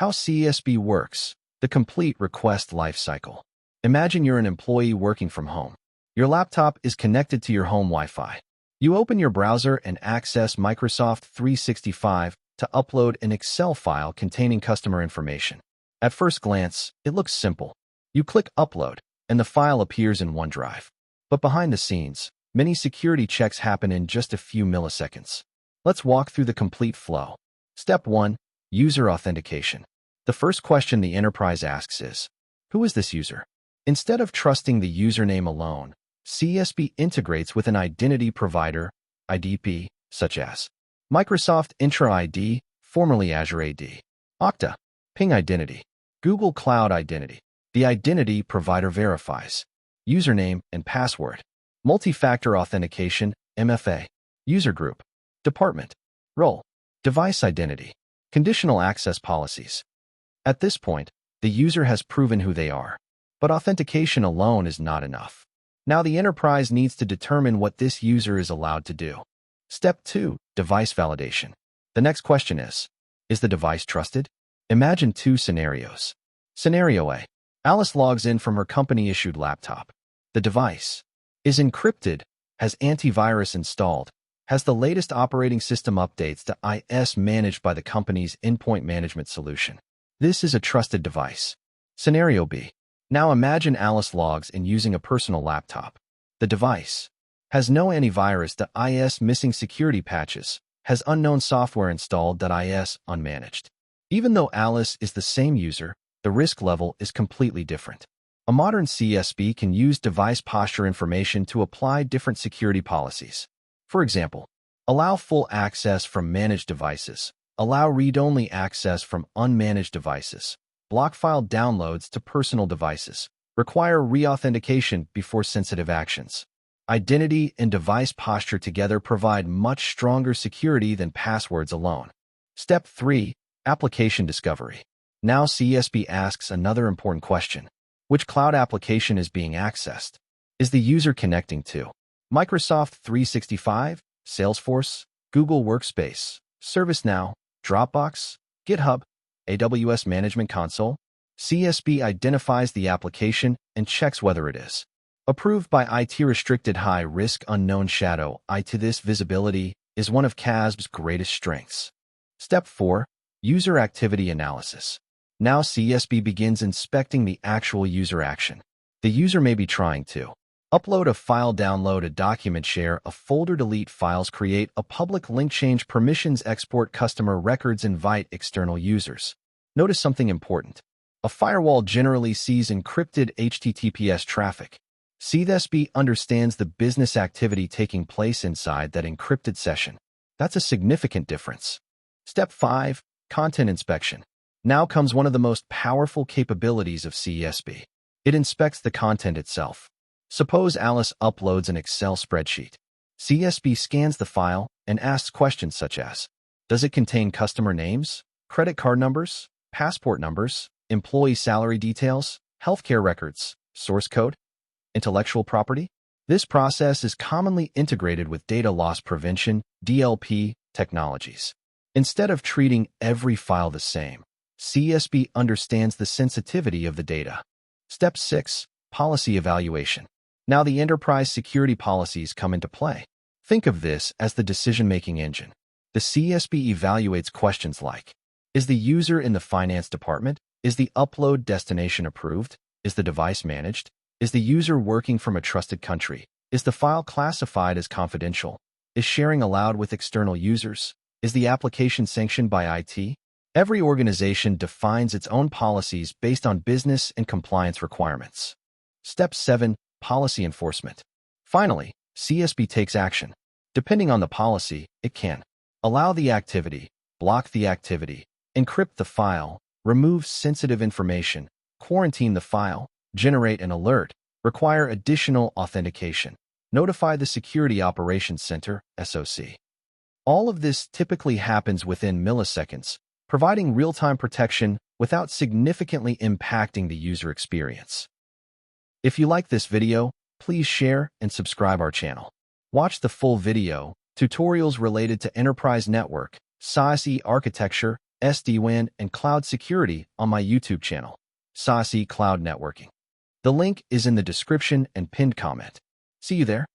How CASB works, the complete request lifecycle. Imagine you're an employee working from home. Your laptop is connected to your home Wi-Fi. You open your browser and access Microsoft 365 to upload an Excel file containing customer information. At first glance, it looks simple. You click Upload, and the file appears in OneDrive. But behind the scenes, many security checks happen in just a few milliseconds. Let's walk through the complete flow. Step 1. User authentication. The first question the enterprise asks is, who is this user? Instead of trusting the username alone, CASB integrates with an identity provider, IDP, such as Microsoft Intra ID, formerly Azure AD, Okta, Ping Identity, Google Cloud Identity. The identity provider verifies username and password, multi-factor authentication, MFA, user group, department, role, device identity, conditional access policies. At this point, the user has proven who they are, but authentication alone is not enough. Now the enterprise needs to determine what this user is allowed to do. Step 2. Device validation. The next question is the device trusted? Imagine two scenarios. Scenario A. Alice logs in from her company-issued laptop. The device is encrypted, has antivirus installed, has the latest operating system updates to IS managed by the company's endpoint management solution. This is a trusted device. Scenario B. Now imagine Alice logs in using a personal laptop. The device has no antivirus to IS, missing security patches, has unknown software installed that IS unmanaged. Even though Alice is the same user, the risk level is completely different. A modern CASB can use device posture information to apply different security policies. For example, allow full access from managed devices, allow read-only access from unmanaged devices, block file downloads to personal devices, require re-authentication before sensitive actions. Identity and device posture together provide much stronger security than passwords alone. Step 3. Application discovery. Now CASB asks another important question. Which cloud application is being accessed? Is the user connecting to Microsoft 365, Salesforce, Google Workspace, ServiceNow, Dropbox, GitHub, AWS Management Console? CASB identifies the application and checks whether it is approved by IT restricted high-risk unknown shadow IT. This visibility is one of CASB's greatest strengths. Step 4. User activity analysis. Now CASB begins inspecting the actual user action. The user may be trying to upload a file, download a document, share a folder, delete files, create a public link, change permissions, export customer records, invite external users. Notice something important. A firewall generally sees encrypted HTTPS traffic. CASB understands the business activity taking place inside that encrypted session. That's a significant difference. Step 5. Content inspection. Now comes one of the most powerful capabilities of CASB. It inspects the content itself. Suppose Alice uploads an Excel spreadsheet. CASB scans the file and asks questions such as, does it contain customer names, credit card numbers, passport numbers, employee salary details, healthcare records, source code, intellectual property? This process is commonly integrated with data loss prevention, DLP, technologies. Instead of treating every file the same, CASB understands the sensitivity of the data. Step 6. Policy evaluation. Now the enterprise security policies come into play. Think of this as the decision-making engine. The CASB evaluates questions like, is the user in the finance department? Is the upload destination approved? Is the device managed? Is the user working from a trusted country? Is the file classified as confidential? Is sharing allowed with external users? Is the application sanctioned by IT? Every organization defines its own policies based on business and compliance requirements. Step 7. Policy enforcement. Finally, CASB takes action. Depending on the policy, it can allow the activity, block the activity, encrypt the file, remove sensitive information, quarantine the file, generate an alert, require additional authentication, notify the Security Operations Center, SOC. All of this typically happens within milliseconds, providing real-time protection without significantly impacting the user experience. If you like this video, please share and subscribe our channel. Watch the full video, tutorials related to enterprise network, SASE architecture, SD-WAN, and cloud security on my YouTube channel, SASE Cloud Networking. The link is in the description and pinned comment. See you there.